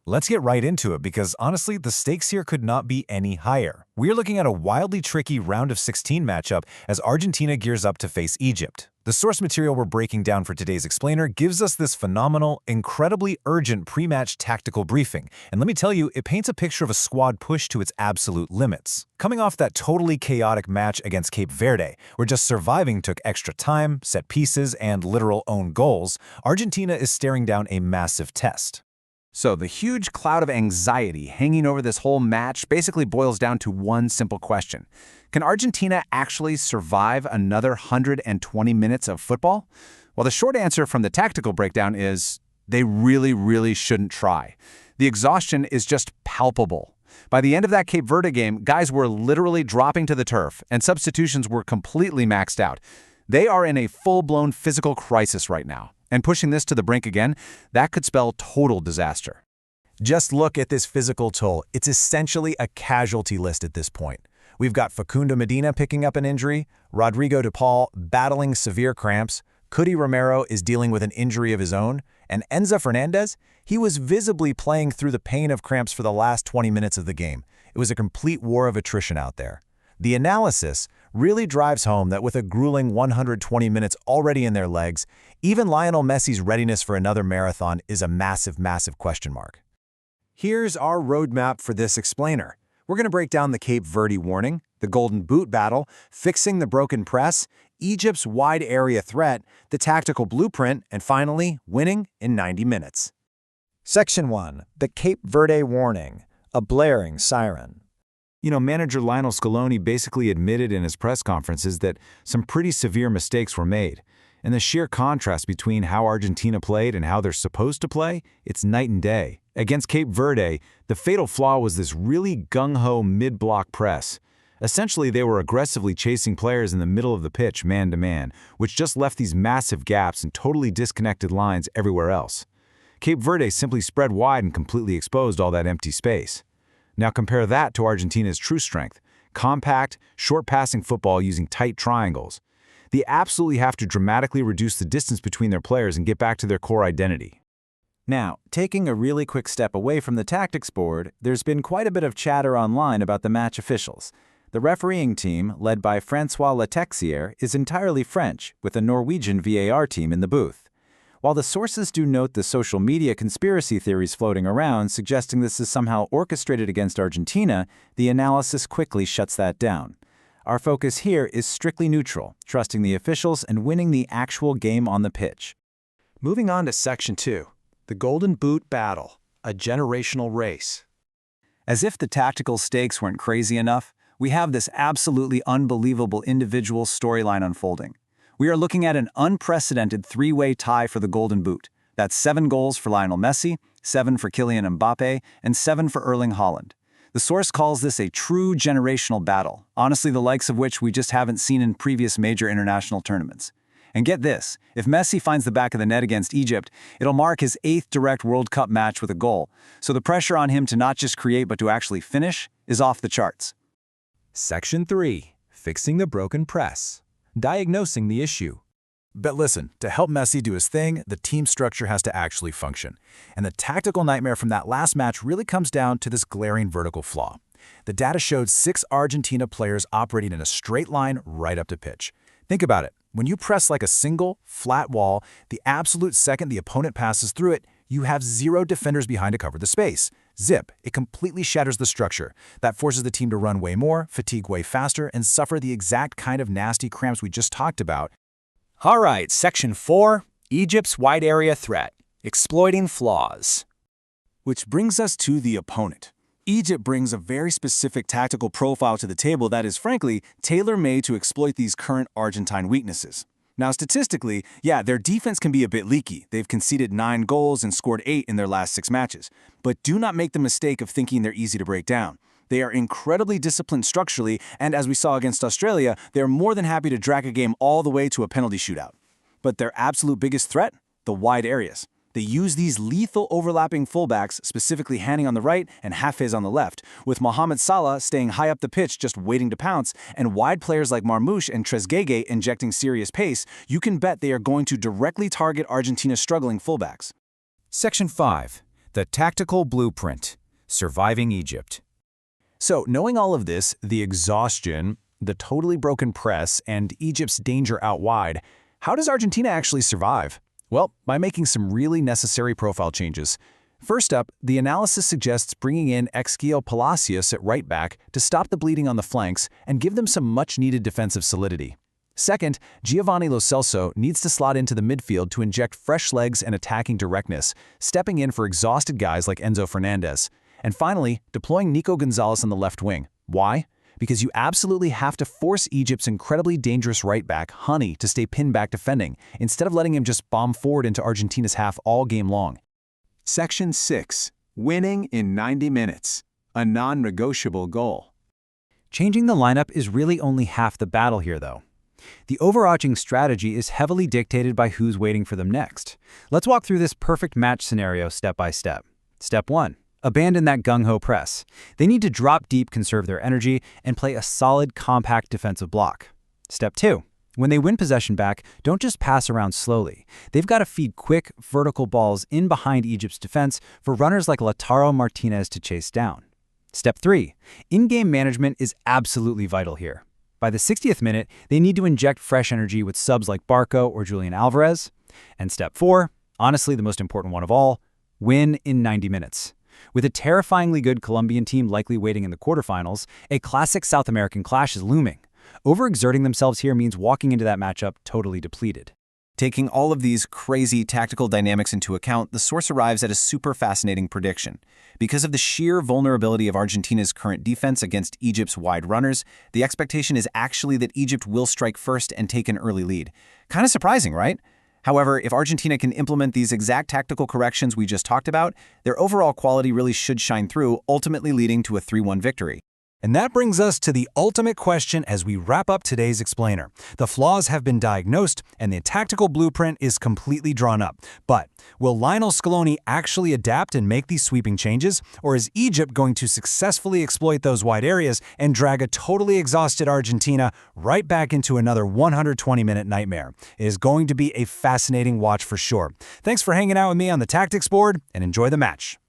Let's get right into it because honestly, the stakes here could not be any higher. We're looking at a wildly tricky round of 16 matchup as Argentina gears up to face Egypt. The source material we're breaking down for today's explainer gives us this phenomenal, incredibly urgent pre-match tactical briefing, and let me tell you, it paints a picture of a squad pushed to its absolute limits. Coming off that totally chaotic match against Cape Verde, where just surviving took extra time, set pieces, and literal own goals, Argentina is staring down a massive test. So the huge cloud of anxiety hanging over this whole match basically boils down to one simple question. Can Argentina actually survive another 120 minutes of football? Well, the short answer from the tactical breakdown is they really shouldn't try. The exhaustion is just palpable. By the end of that Cape Verde game, guys were literally dropping to the turf, and substitutions were completely maxed out. They are in a full-blown physical crisis right now. And pushing this to the brink again, that could spell total disaster. Just look at this physical toll. It's essentially a casualty list at this point. We've got Facundo Medina picking up an injury, Rodrigo de Paul battling severe cramps, Cuti Romero is dealing with an injury of his own, and Enzo Fernandez, he was visibly playing through the pain of cramps for the last 20 minutes of the game. It was a complete war of attrition out there. The analysis really drives home that with a grueling 120 minutes already in their legs, even Lionel Messi's readiness for another marathon is a massive question mark. Here's our roadmap for this explainer. We're going to break down the Cape Verde warning, the golden boot battle, fixing the broken press, Egypt's wide area threat, the tactical blueprint, and finally, winning in 90 minutes. Section 1. The Cape Verde warning, a blaring siren. Manager Lionel Scaloni basically admitted in his press conferences that some pretty severe mistakes were made. And the sheer contrast between how Argentina played and how they're supposed to play, it's night and day. Against Cape Verde, the fatal flaw was this really gung-ho mid-block press. Essentially, they were aggressively chasing players in the middle of the pitch man-to-man, which just left these massive gaps and totally disconnected lines everywhere else. Cape Verde simply spread wide and completely exposed all that empty space. Now compare that to Argentina's true strength, compact, short-passing football using tight triangles. They absolutely have to dramatically reduce the distance between their players and get back to their core identity. Now, taking a really quick step away from the tactics board, there's been quite a bit of chatter online about the match officials. The refereeing team, led by François Letexier, is entirely French, with a Norwegian VAR team in the booth. While the sources do note the social media conspiracy theories floating around suggesting this is somehow orchestrated against Argentina, the analysis quickly shuts that down. Our focus here is strictly neutral, trusting the officials and winning the actual game on the pitch. Moving on to Section 2, the Golden Boot Battle, a generational race. As if the tactical stakes weren't crazy enough, we have this absolutely unbelievable individual storyline unfolding. We are looking at an unprecedented three-way tie for the Golden Boot. That's 7 goals for Lionel Messi, 7 for Kylian Mbappe, and 7 for Erling Haaland. The source calls this a true generational battle, honestly the likes of which we just haven't seen in previous major international tournaments. And get this, if Messi finds the back of the net against Egypt, it'll mark his 8th direct World Cup match with a goal, so the pressure on him to not just create but to actually finish is off the charts. Section 3. Fixing the broken press. Diagnosing the issue. But listen, to help Messi do his thing, the team structure has to actually function. And the tactical nightmare from that last match really comes down to this glaring vertical flaw. The data showed 6 Argentina players operating in a straight line right up to pitch. Think about it. When you press like a single, flat wall, the absolute second the opponent passes through it, you have 0 defenders behind to cover the space. Zip, it completely shatters the structure. That forces the team to run way more, fatigue way faster, and suffer the exact kind of nasty cramps we just talked about. All right, Section 4, Egypt's wide area threat, exploiting flaws. Which brings us to the opponent. Egypt brings a very specific tactical profile to the table that is, frankly, tailor-made to exploit these current Argentine weaknesses. Now, statistically, their defense can be a bit leaky. They've conceded 9 goals and scored 8 in their last 6 matches. But do not make the mistake of thinking they're easy to break down. They are incredibly disciplined structurally, and as we saw against Australia, they're more than happy to drag a game all the way to a penalty shootout. But their absolute biggest threat? The wide areas. They use these lethal overlapping fullbacks, specifically Hani on the right and Hafez on the left, with Mohamed Salah staying high up the pitch just waiting to pounce, and wide players like Marmoush and Trezeguet injecting serious pace. You can bet they are going to directly target Argentina's struggling fullbacks. Section 5. The tactical blueprint. Surviving Egypt. So, knowing all of this, the exhaustion, the totally broken press, and Egypt's danger out wide, how does Argentina actually survive? Well, by making some really necessary profile changes. First up, the analysis suggests bringing in Exquio Palacios at right back to stop the bleeding on the flanks and give them some much-needed defensive solidity. Second, Giovanni Lo Celso needs to slot into the midfield to inject fresh legs and attacking directness, stepping in for exhausted guys like Enzo Fernandez. And finally, deploying Nico Gonzalez on the left wing. Why? Because you absolutely have to force Egypt's incredibly dangerous right back, Honey, to stay pinned back defending, instead of letting him just bomb forward into Argentina's half all game long. Section 6. Winning in 90 minutes. A non-negotiable goal. Changing the lineup is really only half the battle here, though. The overarching strategy is heavily dictated by who's waiting for them next. Let's walk through this perfect match scenario step by step. Step 1. Abandon that gung-ho press. They need to drop deep, conserve their energy, and play a solid, compact defensive block. Step 2. When they win possession back, don't just pass around slowly. They've got to feed quick, vertical balls in behind Egypt's defense for runners like Lautaro Martinez to chase down. Step 3. In-game management is absolutely vital here. By the 60th minute, they need to inject fresh energy with subs like Barco or Julian Alvarez. And Step 4, honestly the most important one of all, win in 90 minutes. With a terrifyingly good Colombian team likely waiting in the quarterfinals, a classic South American clash is looming. Overexerting themselves here means walking into that matchup totally depleted. Taking all of these crazy tactical dynamics into account, the source arrives at a super fascinating prediction. Because of the sheer vulnerability of Argentina's current defense against Egypt's wide runners, the expectation is actually that Egypt will strike first and take an early lead. Kind of surprising, right? However, if Argentina can implement these exact tactical corrections we just talked about, their overall quality really should shine through, ultimately leading to a 3-1 victory. And that brings us to the ultimate question as we wrap up today's explainer. The flaws have been diagnosed, and the tactical blueprint is completely drawn up. But will Lionel Scaloni actually adapt and make these sweeping changes? Or is Egypt going to successfully exploit those wide areas and drag a totally exhausted Argentina right back into another 120-minute nightmare? It is going to be a fascinating watch for sure. Thanks for hanging out with me on the tactics board, and enjoy the match.